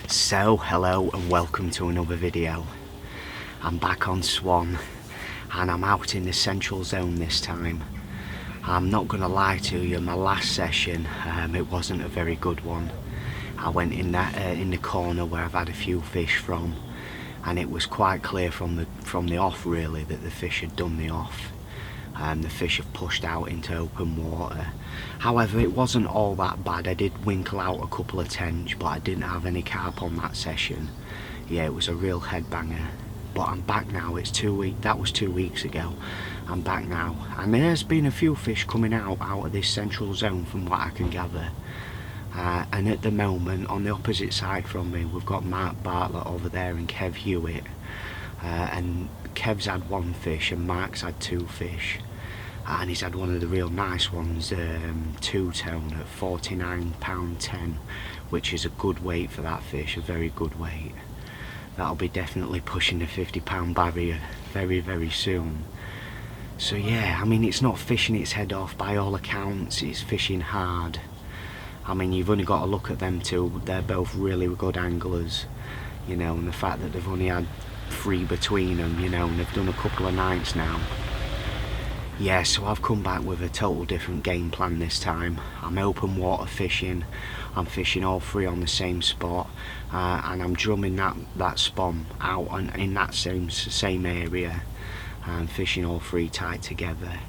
So hello and welcome to another video. I'm back on Swan and I'm out in the central zone this time. I'm not gonna lie to you, my last session it wasn't a very good one. I went in the corner where I've had a few fish from, and it was quite clear from the off really that the fish had done the off. The fish have pushed out into open water. However, it wasn't all that bad. I did winkle out a couple of tench, but I didn't have any carp on that session. Yeah, it was a real headbanger. But I'm back now. That was 2 weeks ago. I'm back now, and there's been a few fish coming out of this central zone from what I can gather. And at the moment, on the opposite side from me, we've got Mark Bartlett over there and Kev Hewitt. And Kev's had one fish and Mark's had two fish, and he's had one of the real nice ones, two-tone at £49.10, which is a good weight for that fish, a very good weight. That'll be definitely pushing the £50 barrier very, very soon. So yeah, I mean, it's not fishing its head off by all accounts, it's fishing hard. I mean, you've only got to look at them two, they're both really good anglers, you know, and the fact that they've only had 3 between them, you know, and they've done a couple of nights now. Yeah, so I've come back with a total different game plan this time. I'm open water fishing, I'm fishing all 3 on the same spot, and I'm drumming that spawn out in that same area, and fishing all 3 tied together.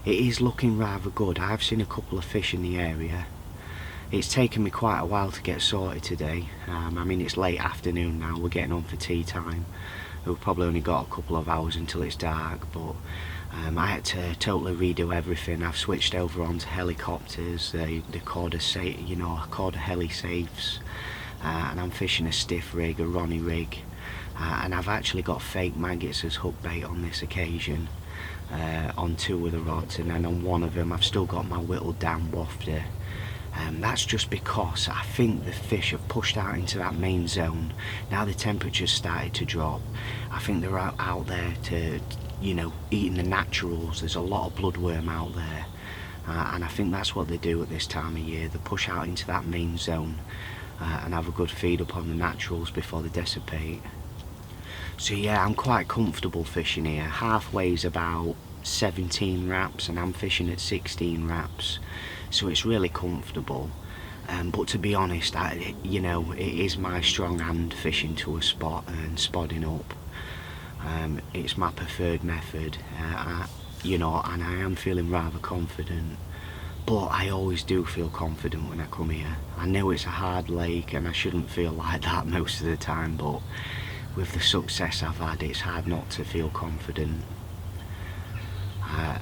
It is looking rather good. I've seen a couple of fish in the area. It's taken me quite a while to get sorted today. I mean, it's late afternoon now, we're getting on for tea time. We've probably only got a couple of hours until it's dark, but I had to totally redo everything. I've switched over onto helicopters, the Corda heli safes, and I'm fishing a stiff rig, a Ronnie rig, and I've actually got fake maggots as hook bait on this occasion, on 2 of the rods, and then on one of them I've still got my whittled down wafter. That's just because I think the fish have pushed out into that main zone. Now the temperature's started to drop. I think they're out there to, you know, eating the naturals. There's a lot of bloodworm out there, and I think that's what they do at this time of year. They push out into that main zone and have a good feed upon the naturals before they dissipate. So yeah, I'm quite comfortable fishing here. Halfway's about 17 wraps and I'm fishing at 16 wraps, so it's really comfortable. But to be honest, you know, it is my strong hand fishing to a spot and spodding up. It's my preferred method, you know, and I am feeling rather confident. But I always do feel confident when I come here. I know it's a hard lake and I shouldn't feel like that most of the time, but with the success I've had, it's hard not to feel confident.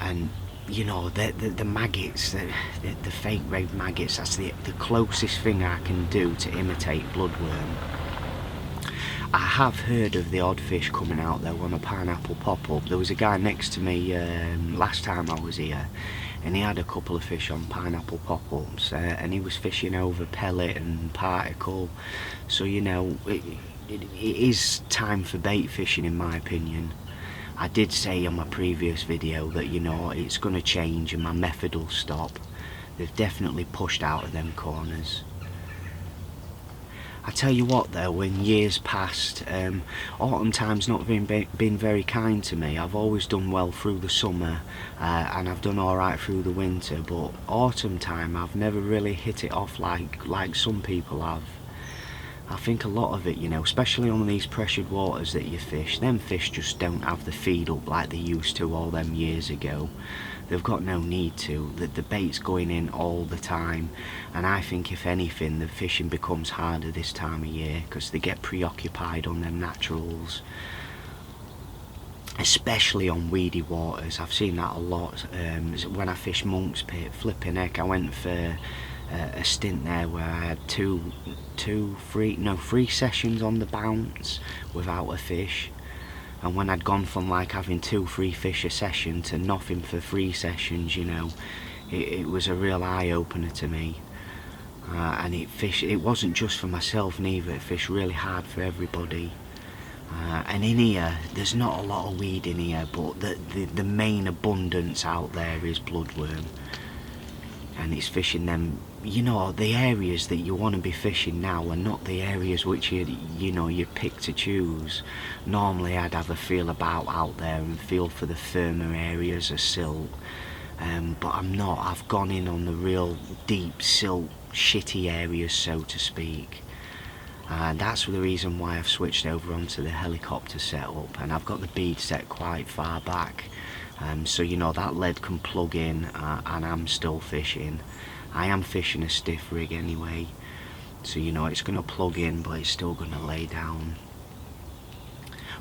And you know, the maggots, the fake red maggots, that's the closest thing I can do to imitate bloodworm. I have heard of the odd fish coming out though on a pineapple pop-up. There was a guy next to me last time I was here, and he had a couple of fish on pineapple pop-ups, and he was fishing over pellet and particle. So you know, it is time for bait fishing in my opinion. I did say on my previous video that, you know, it's going to change and my method will stop. They've definitely pushed out of them corners. I tell you what though, in years past, autumn time's not been very kind to me. I've always done well through the summer, and I've done alright through the winter, but autumn time I've never really hit it off like some people have. I think a lot of it, you know, especially on these pressured waters that you fish, them fish just don't have the feed up like they used to all them years ago. They've got no need to. The bait's going in all the time, and I think if anything the fishing becomes harder this time of year because they get preoccupied on them naturals, especially on weedy waters. I've seen that a lot. When I fished Monk's Pit, flipping heck, I went for a stint there where I had three sessions on the bounce without a fish, and when I'd gone from like having 2-3 fish a session to nothing for 3 sessions, you know, it was a real eye-opener to me. And it wasn't just for myself neither, it fished really hard for everybody. And in here there's not a lot of weed in here, but the main abundance out there is bloodworm, and it's fishing them you know, the areas that you want to be fishing now are not the areas which you pick to choose. Normally I'd have a feel about out there and feel for the firmer areas of silt, but I'm not. I've gone in on the real deep silt shitty areas, so to speak. And that's the reason why I've switched over onto the helicopter setup, and I've got the bead set quite far back, so you know that lead can plug in, and I'm still fishing. I am fishing a stiff rig anyway, so you know it's going to plug in, but it's still going to lay down.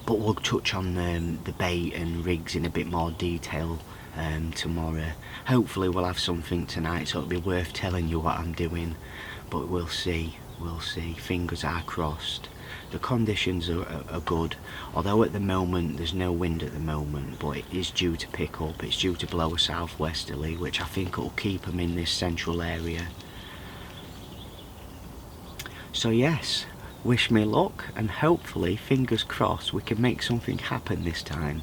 But we'll touch on the bait and rigs in a bit more detail tomorrow. Hopefully we'll have something tonight, so it'll be worth telling you what I'm doing, but we'll see. We'll see. Fingers are crossed. The conditions are good, although at the moment there's no wind at the moment, but it is due to pick up. It's due to blow a southwesterly, which I think will keep them in this central area. So yes, wish me luck, and hopefully, fingers crossed, we can make something happen this time.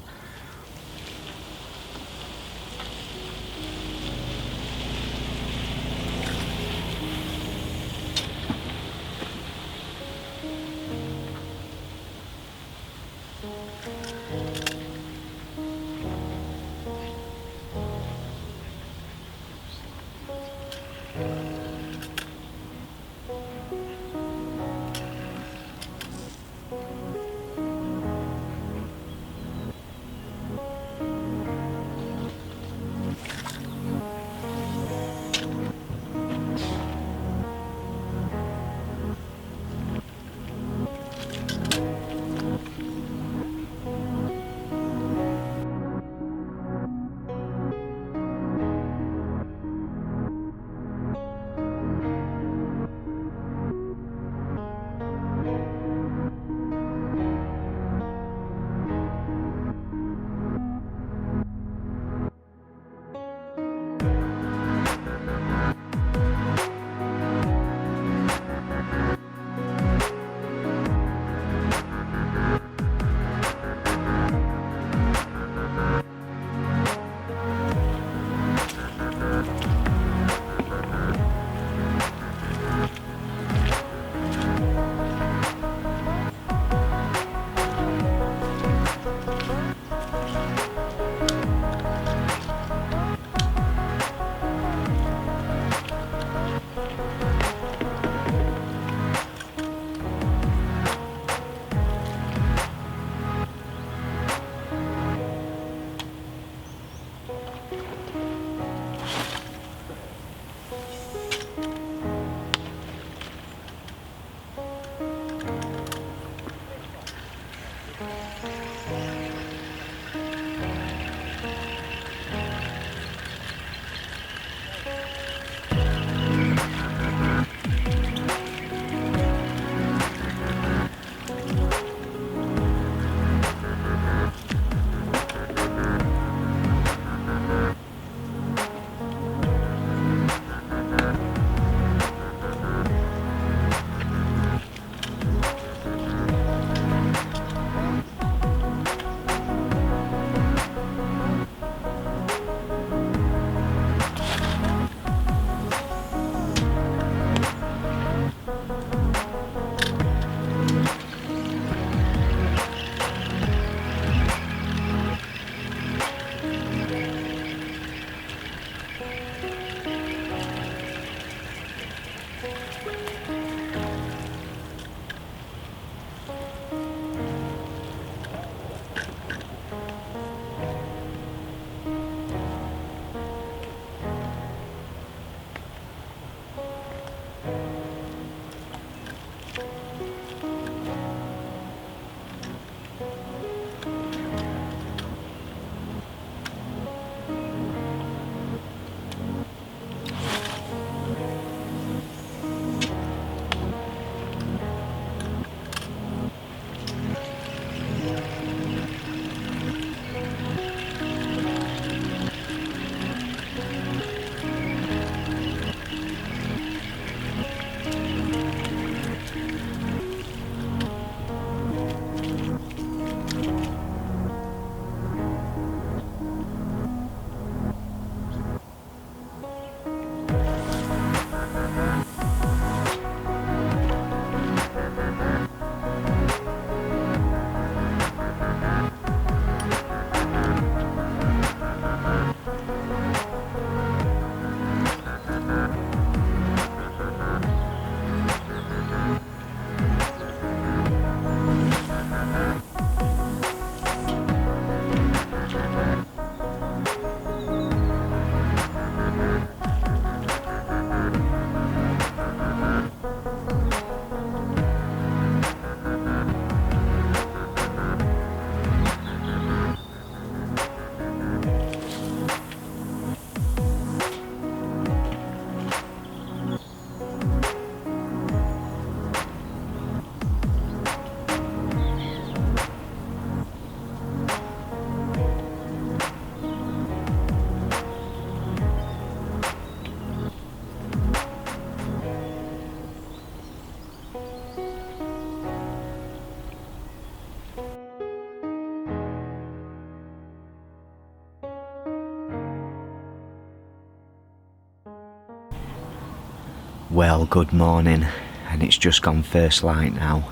Well, good morning, and it's just gone first light now.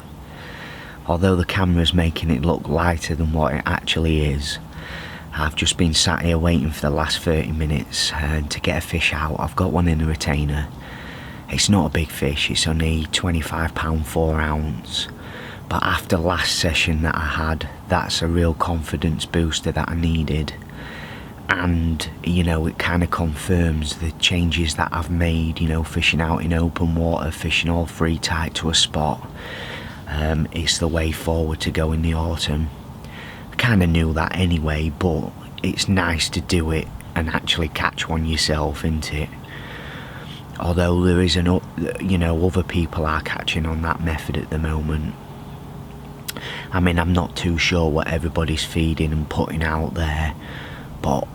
Although the camera's making it look lighter than what it actually is, I've just been sat here waiting for the last 30 minutes to get a fish out. I've got one in a retainer. It's not a big fish, it's only £25 4 ounce. But after last session that I had, that's a real confidence booster that I needed. And, you know, it kind of confirms the changes that I've made, you know, fishing out in open water, fishing all free tight to a spot. It's the way forward to go in the autumn. I kind of knew that anyway, but it's nice to do it and actually catch one yourself, isn't it? Although there is you know, other people are catching on that method at the moment. I mean, I'm not too sure what everybody's feeding and putting out there, but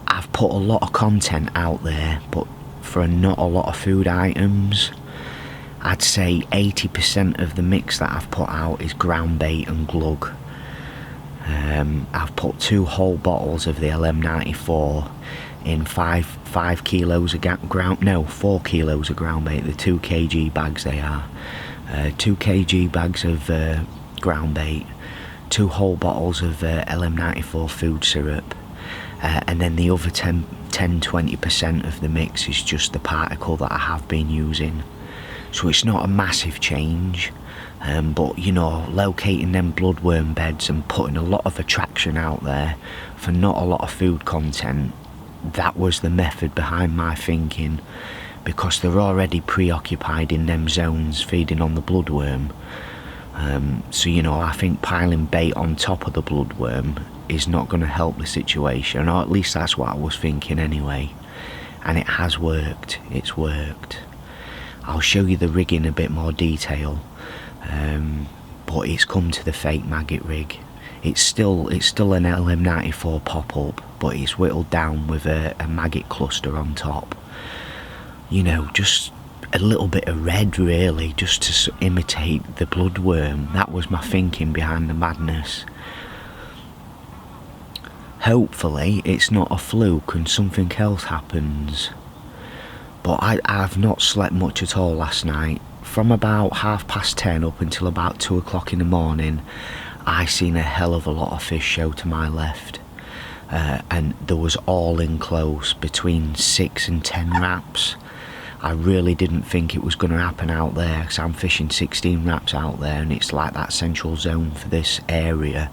I've put a lot of content out there, but for not a lot of food items. I'd say 80% of the mix that I've put out is ground bait and glug. I've put 2 whole bottles of the LM94 in 4 kilos of ground bait, the 2 kg bags they are. 2 kg bags of ground bait, 2 whole bottles of LM94 food syrup, and then the other 10-20% of the mix is just the particle that I have been using. So it's not a massive change, but you know, locating them bloodworm beds and putting a lot of attraction out there for not a lot of food content, that was the method behind my thinking, because they're already preoccupied in them zones feeding on the bloodworm. So you know, I think piling bait on top of the bloodworm is not going to help the situation, or at least that's what I was thinking anyway. And it has worked, it's worked. I'll show you the rig in a bit more detail, but it's come to the fake maggot rig. It's still an LM94 pop-up, but it's whittled down with a maggot cluster on top. You know, just a little bit of red really, just to imitate the bloodworm. That was my thinking behind the madness. Hopefully it's not a fluke and something else happens. But I've not slept much at all last night. From about 10:30 up until about 2 o'clock in the morning, I seen a hell of a lot of fish show to my left. And there was all in close, between 6 and 10 wraps. I really didn't think it was going to happen out there, because I'm fishing 16 wraps out there and it's like that central zone for this area.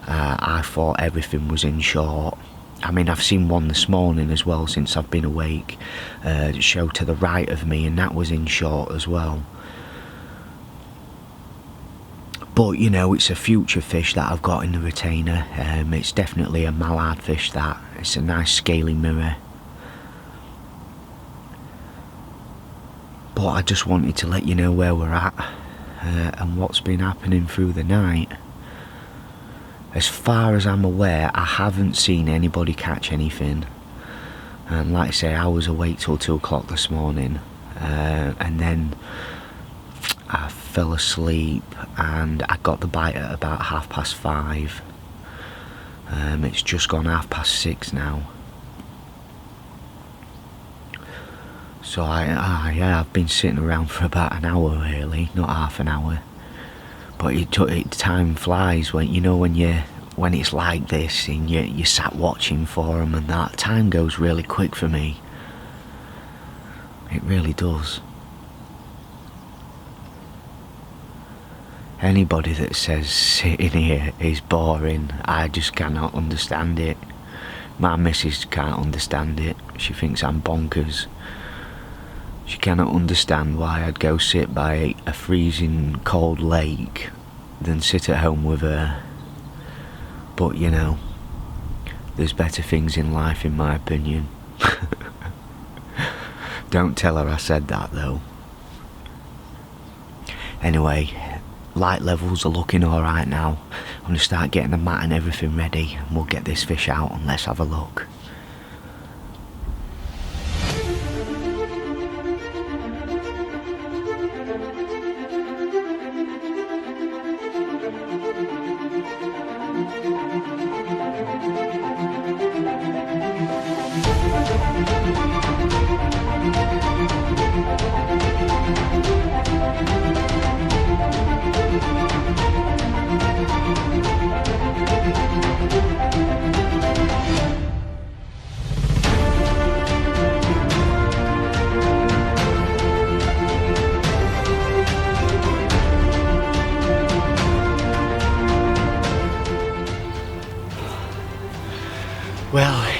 I thought everything was in short. I mean, I've seen one this morning as well since I've been awake, show to the right of me, and that was in short as well. But you know, it's a future fish that I've got in the retainer. It's definitely a mallard fish, that. It's a nice scaly mirror. But I just wanted to let you know where we're at and what's been happening through the night. As far as I'm aware, I haven't seen anybody catch anything. And like I say, I was awake till 2 o'clock this morning, and then I fell asleep and I got the bite at about 5:30. It's just gone 6:30 now. So yeah, I've been sitting around for about an hour really, not half an hour. But time flies when, you know, when it's like this and you sat watching for them, and that time goes really quick for me. It really does. Anybody that says sitting here is boring, I just cannot understand it. My missus can't understand it. She thinks I'm bonkers. She cannot understand why I'd go sit by a freezing cold lake than sit at home with her. But you know, there's better things in life in my opinion. Don't tell her I said that though. Anyway, light levels are looking alright now. I'm going to start getting the mat and everything ready, and we'll get this fish out and let's have a look.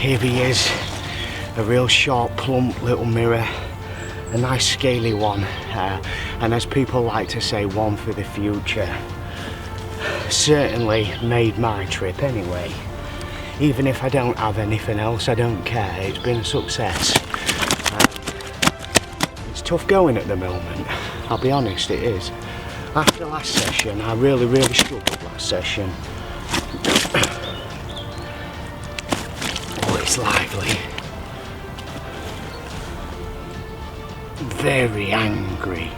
here he is, a real short, plump little mirror, a nice scaly one, and as people like to say, one for the future. Certainly made my trip anyway. Even if I don't have anything else, I don't care, it's been a success. It's tough going at the moment, I'll be honest, it is. After last session, I really struggled last session. Oh, it's lively. Very angry,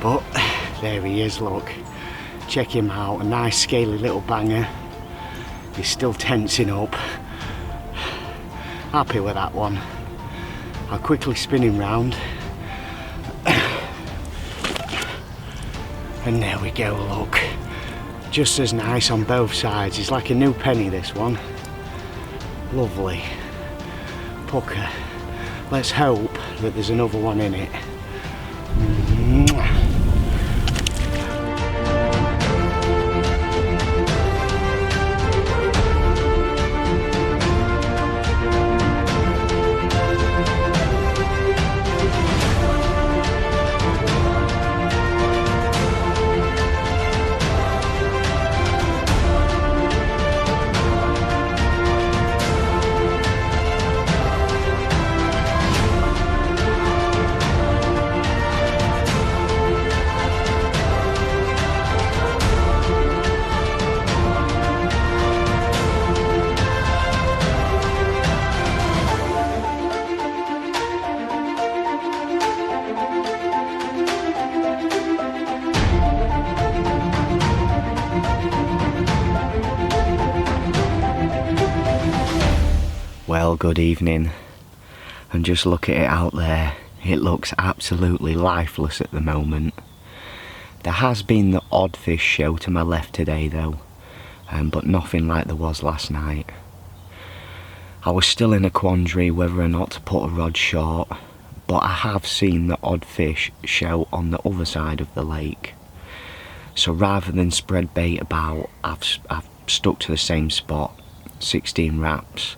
but there he is, look, check him out, a nice scaly little banger. He's still tensing up. Happy with that one. I'll quickly spin him round, and there we go, look, just as nice on both sides. He's like a new penny, this one. Lovely pucker. Let's hope that there's another one in it. Well, good evening, and just look at it out there, it looks absolutely lifeless at the moment. There has been the odd fish show to my left today though, but nothing like there was last night. I was still in a quandary whether or not to put a rod short, but I have seen the odd fish show on the other side of the lake. So rather than spread bait about, I've stuck to the same spot, 16 wraps.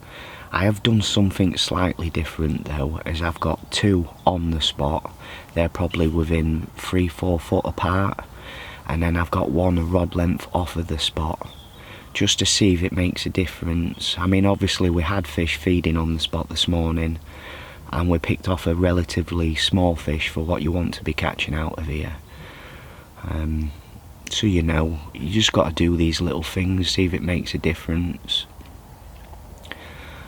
I have done something slightly different though, as I've got two on the spot. They're probably within 3-4 foot apart, and then I've got one a rod length off of the spot, just to see if it makes a difference. I mean, obviously we had fish feeding on the spot this morning, and we picked off a relatively small fish for what you want to be catching out of here. So you know, you just got to do these little things, see if it makes a difference.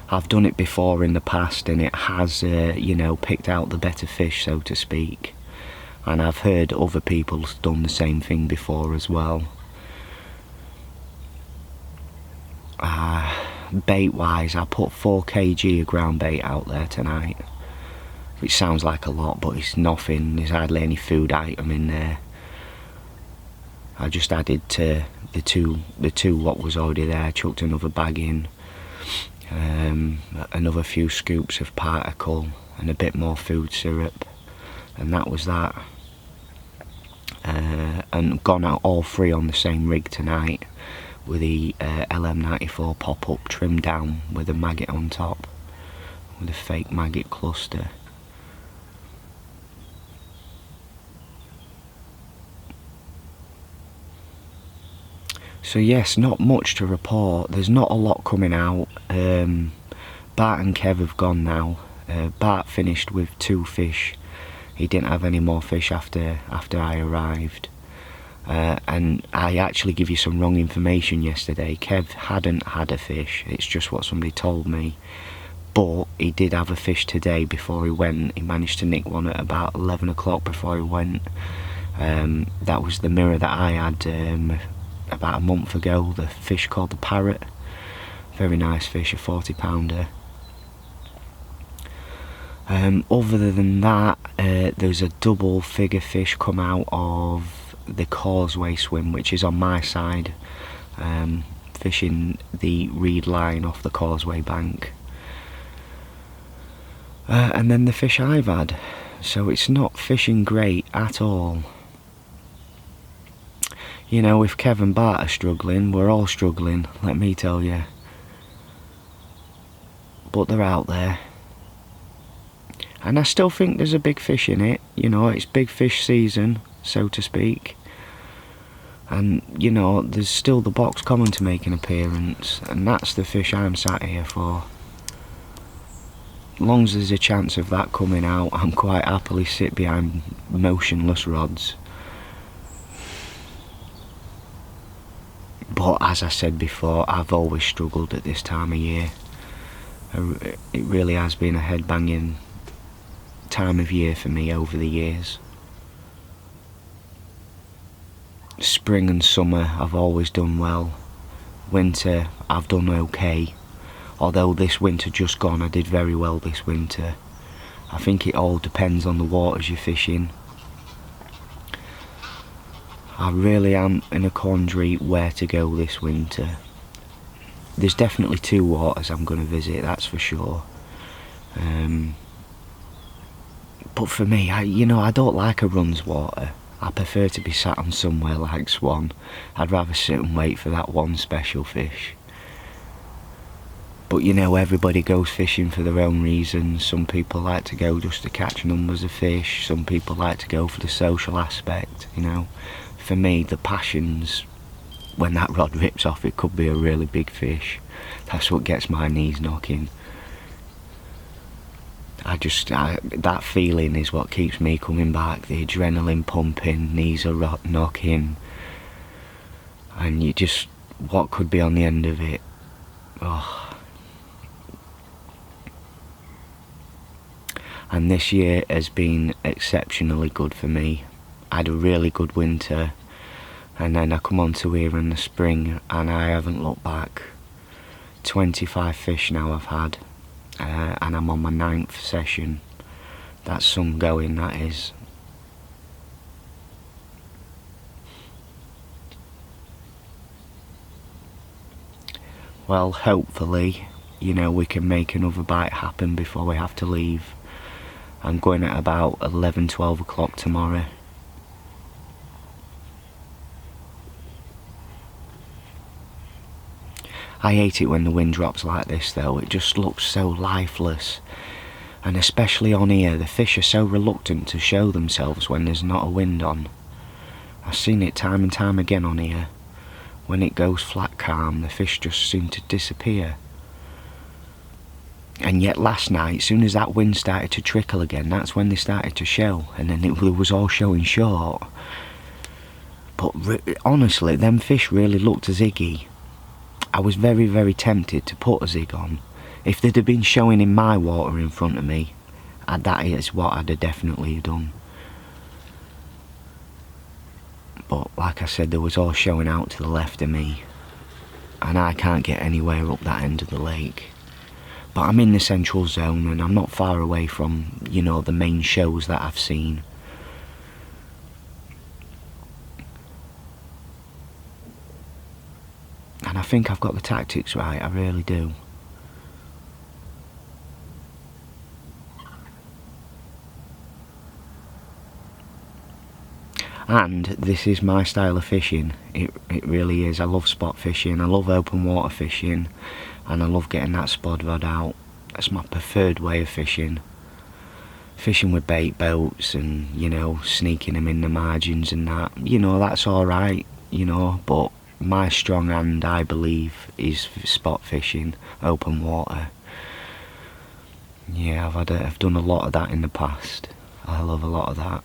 I've done it before in the past, and it has, you know, picked out the better fish, so to speak. And I've heard other people's done the same thing before as well. Bait wise, I put 4 kg of ground bait out there tonight, which sounds like a lot, but it's nothing. There's hardly any food item in there. I just added to the two what was already there, chucked another bag in. Another few scoops of particle and a bit more food syrup, and that was that. And gone out all three on the same rig tonight with the LM94 pop-up trimmed down with a maggot on top, with a fake maggot cluster. So yes, not much to report. There's not a lot coming out. Bart and Kev have gone now. Bart finished with 2 fish. He didn't have any more fish after I arrived. And I actually give you some wrong information yesterday. Kev hadn't had a fish. It's just what somebody told me. But he did have a fish today before he went. He managed to nick one at about 11 o'clock before he went. That was the mirror that I had about a month ago, the fish called the Parrot. Very nice fish, a 40-pounder. Other than that, there's a double figure fish come out of the causeway swim, which is on my side, fishing the reed line off the causeway bank. And then the fish I've had, so it's not fishing great at all. You know, if Kev and Bart are struggling, we're all struggling, let me tell you. but they're out there. And I still think there's a big fish in it, you know, it's big fish season, so to speak. And, you know, there's still the box common to make an appearance, and that's the fish I'm sat here for. As long as there's a chance of that coming out, I'm quite happily sit behind motionless rods. But as I said before, I've always struggled at this time of year. It really has been a head-banging time of year for me over the years. Spring and summer I've always done well. Winter I've done okay. Although this winter just gone, I did very well this winter. I think it all depends on the waters you're fishing. I really am in a quandary where to go this winter. There's definitely 2 waters I'm going to visit, that's for sure. But for me, I don't like a runs water. I prefer to be sat on somewhere like Swan. I'd rather sit and wait for that one special fish. But you know, everybody goes fishing for their own reasons. Some people like to go just to catch numbers of fish. Some people like to go for the social aspect, you know. For me, the passion's when that rod rips off, it could be a really big fish. That's what gets my knees knocking. That feeling is what keeps me coming back. The adrenaline pumping, knees are knocking, and you just, what could be on the end of it? Oh. And this year has been exceptionally good for me. I had a really good winter, and then I come on to here in the spring, and I haven't looked back. 25 fish now I've had. And I'm on my 9th session. That's some going, that is. Well, hopefully, you know, we can make another bite happen before we have to leave. I'm going at about 11, 12 o'clock tomorrow. I hate it when the wind drops like this though, it just looks so lifeless. And especially on here, the fish are so reluctant to show themselves when there's not a wind on. I've seen it time and time again on here. When it goes flat calm, the fish just seem to disappear. And yet last night, as soon as that wind started to trickle again, that's when they started to show, and then it was all showing short. But honestly, them fish really looked ziggy. I was very, very tempted to put a zig on. If they'd have been showing in my water in front of me, that is what I'd have definitely done. But like I said, they was all showing out to the left of me, and I can't get anywhere up that end of the lake. But I'm in the central zone, and I'm not far away from, you know, the main shows that I've seen. And I think I've got the tactics right, I really do. And this is my style of fishing, it really is. I love spot fishing, I love open water fishing, and I love getting that spod rod out. That's my preferred way of fishing. Fishing with bait boats and, you know, sneaking them in the margins and that, you know, that's alright, you know, but my strong hand, I believe, is spot fishing, open water. Yeah, I've done a lot of that in the past. I love a lot of that,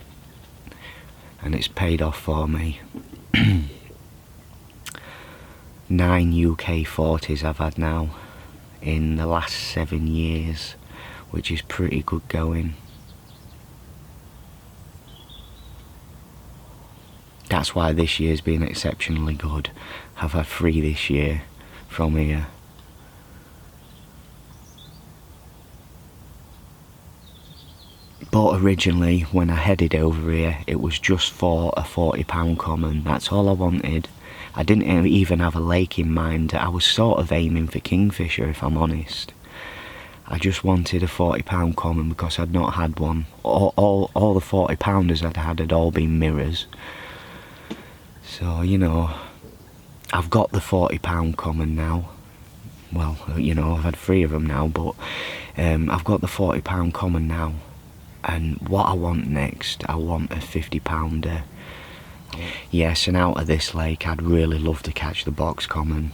and it's paid off for me. 9 UK 40s I've had now in the last 7 years, which is pretty good going. That's why this year's been exceptionally good. I've had 3 this year from here. But originally, when I headed over here, it was just for a £40 common. That's all I wanted. I didn't even have a lake in mind. I was sort of aiming for kingfisher, if I'm honest. I just wanted a £40 common because I'd not had one. All the 40 pounders I'd had all been mirrors. So, you know, I've got the £40 common now. well, you know, I've had 3 of them now, but I've got the £40 common now, and what I want next, I want a £50-pounder. Yes, and out of this lake I'd really love to catch the box common,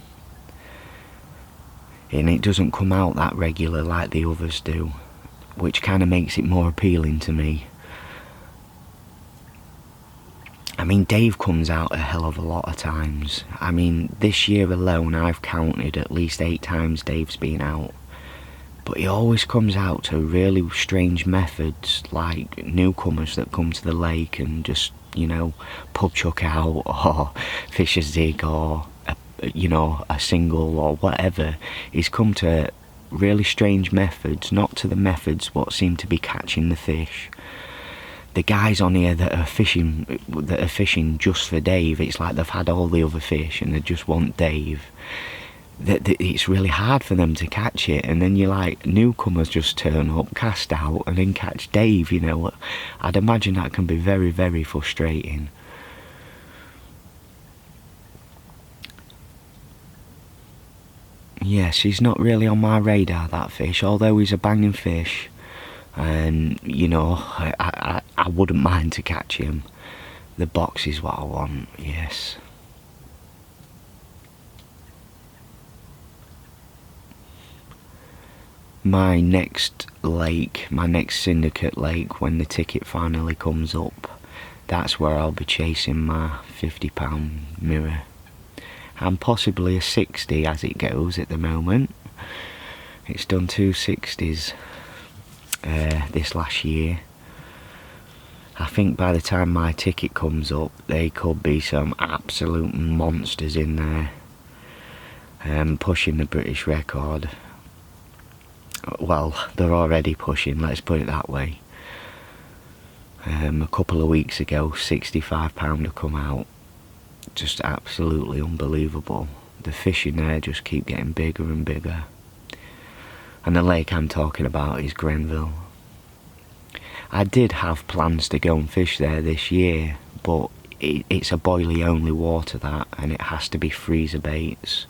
and it doesn't come out that regular like the others do, which kind of makes it more appealing to me. I mean, Dave comes out a hell of a lot of times. I mean, this year alone I've counted at least 8 times Dave's been out. But he always comes out to really strange methods, like newcomers that come to the lake and just, you know, pub chuck out or fish a zig or, you know, a single or whatever. He's come to really strange methods, not to the methods what seem to be catching the fish. The guys on here that are fishing just for Dave, it's like they've had all the other fish and they just want Dave. It's really hard for them to catch it, and then you're like, newcomers just turn up, cast out, and then catch Dave, you know. I'd imagine that can be very, very frustrating. Yes, he's not really on my radar, that fish, although he's a banging fish, and, you know, I wouldn't mind to catch him. The box is what I want, yes. My next lake, my next syndicate lake, when the ticket finally comes up, that's where I'll be chasing my £50 mirror. And possibly a 60 as it goes at the moment. It's done 2 60s this last year. I think by the time my ticket comes up, there could be some absolute monsters in there, pushing the British record. Well, they're already pushing, let's put it that way. A couple of weeks ago, £65 have come out. Just absolutely unbelievable. The fish in there just keep getting bigger and bigger. And the lake I'm talking about is Grenville. I did have plans to go and fish there this year, but it's a boilie only water, that, and it has to be freezer baits.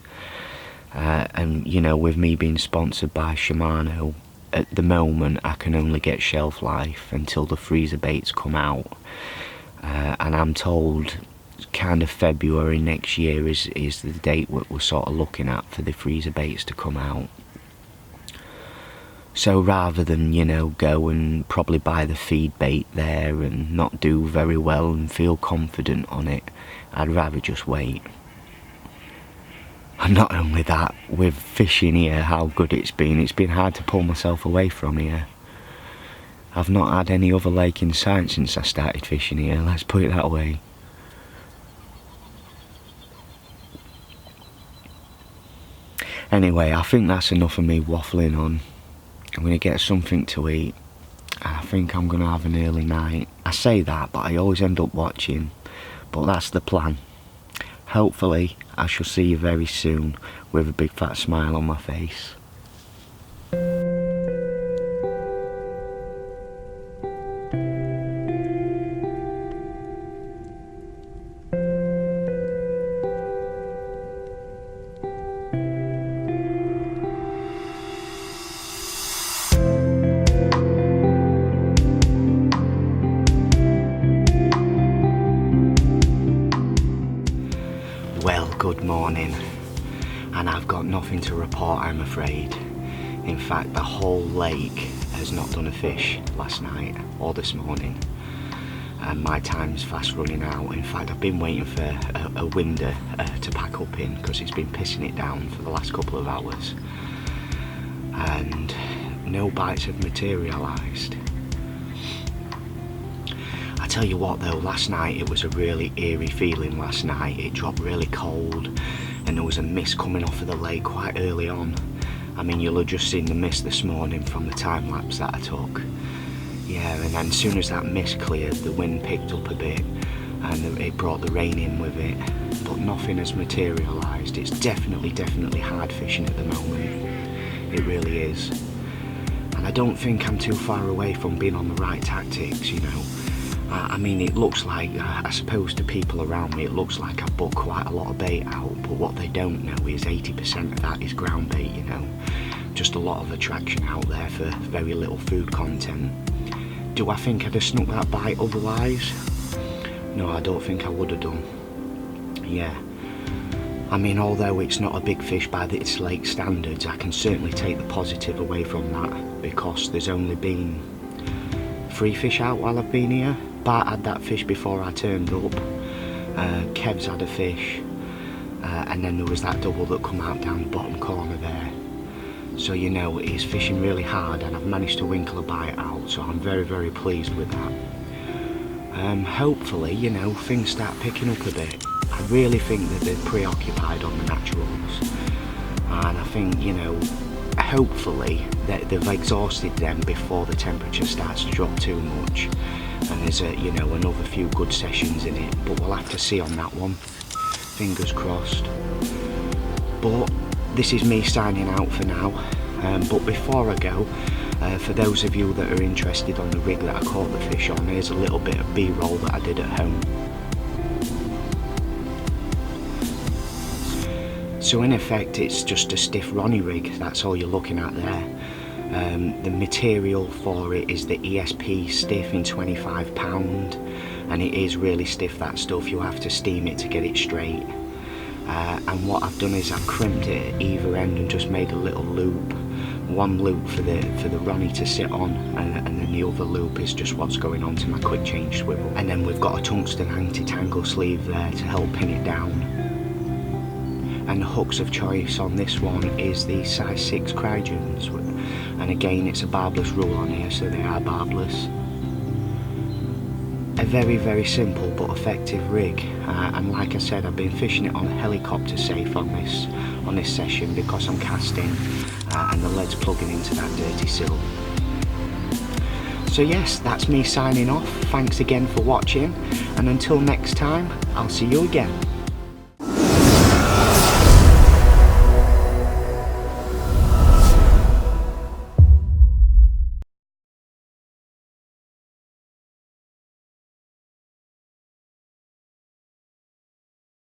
And you know, with me being sponsored by Shimano, at the moment I can only get shelf life until the freezer baits come out, and I'm told kind of February next year is the date we're sort of looking at for the freezer baits to come out. So rather than, you know, go and probably buy the feed bait there and not do very well and feel confident on it, I'd rather just wait. And not only that, with fishing here, how good it's been hard to pull myself away from here. I've not had any other lake in sight since I started fishing here, let's put it that way. Anyway, I think that's enough of me waffling on. I'm going to get something to eat, and I think I'm going to have an early night. I say that, but I always end up watching, but that's the plan. Hopefully, I shall see you very soon with a big fat smile on my face. Well, good morning, and I've got nothing to report, I'm afraid. In fact, the whole lake has not done a fish last night or this morning, and my time's fast running out. In fact, I've been waiting for a winder to pack up in, because it's been pissing it down for the last couple of hours, and no bites have materialised. I tell you what though, last night it was a really eerie feeling last night. It dropped really cold and there was a mist coming off of the lake quite early on. I mean, you'll have just seen the mist this morning from the time lapse that I took. Yeah, and then as soon as that mist cleared, the wind picked up a bit and it brought the rain in with it, but nothing has materialised. It's definitely hard fishing at the moment. It really is. And I don't think I'm too far away from being on the right tactics, you know. I mean, it looks like, I suppose to people around me, it looks like I've put quite a lot of bait out, but what they don't know is 80% of that is ground bait, you know. Just a lot of attraction out there for very little food content. Do I think I'd have snuck that bite otherwise? No, I don't think I would have done. Yeah. I mean, although it's not a big fish by its lake standards, I can certainly take the positive away from that, because there's only been 3 fish out while I've been here. Bart had that fish before I turned up, Kev's had a fish, and then there was that double that come out down the bottom corner there. So you know, he's fishing really hard, and I've managed to winkle a bite out, so I'm very, very pleased with that. Hopefully, you know, things start picking up a bit. I really think that they're preoccupied on the naturals, and I think, you know, hopefully that they've exhausted them before the temperature starts to drop too much, and there's you know, another few good sessions in it, but we'll have to see on that one. Fingers crossed. But this is me signing out for now, but before I go, for those of you that are interested on the rig that I caught the fish on, here's a little bit of B-roll that I did at home. So in effect, it's just a stiff Ronnie rig, that's all you're looking at there. The material for it is the ESP stiff in 25 pound, and it is really stiff, that stuff. You have to steam it to get it straight. And what I've done is I've crimped it at either end and just made a little loop. One loop for the Ronnie to sit on, and then the other loop is just what's going on to my quick change swivel. And then we've got a tungsten anti-tangle sleeve there to help pin it down. And the hooks of choice on this one is the size 6 Crygens, and again it's a barbless rule on here, so they are barbless. A very, very simple but effective rig, and like I said, I've been fishing it on helicopter safe on this session because I'm casting and the lead's plugging into that dirty sill. So yes, that's me signing off. Thanks again for watching, and until next time, I'll see you again.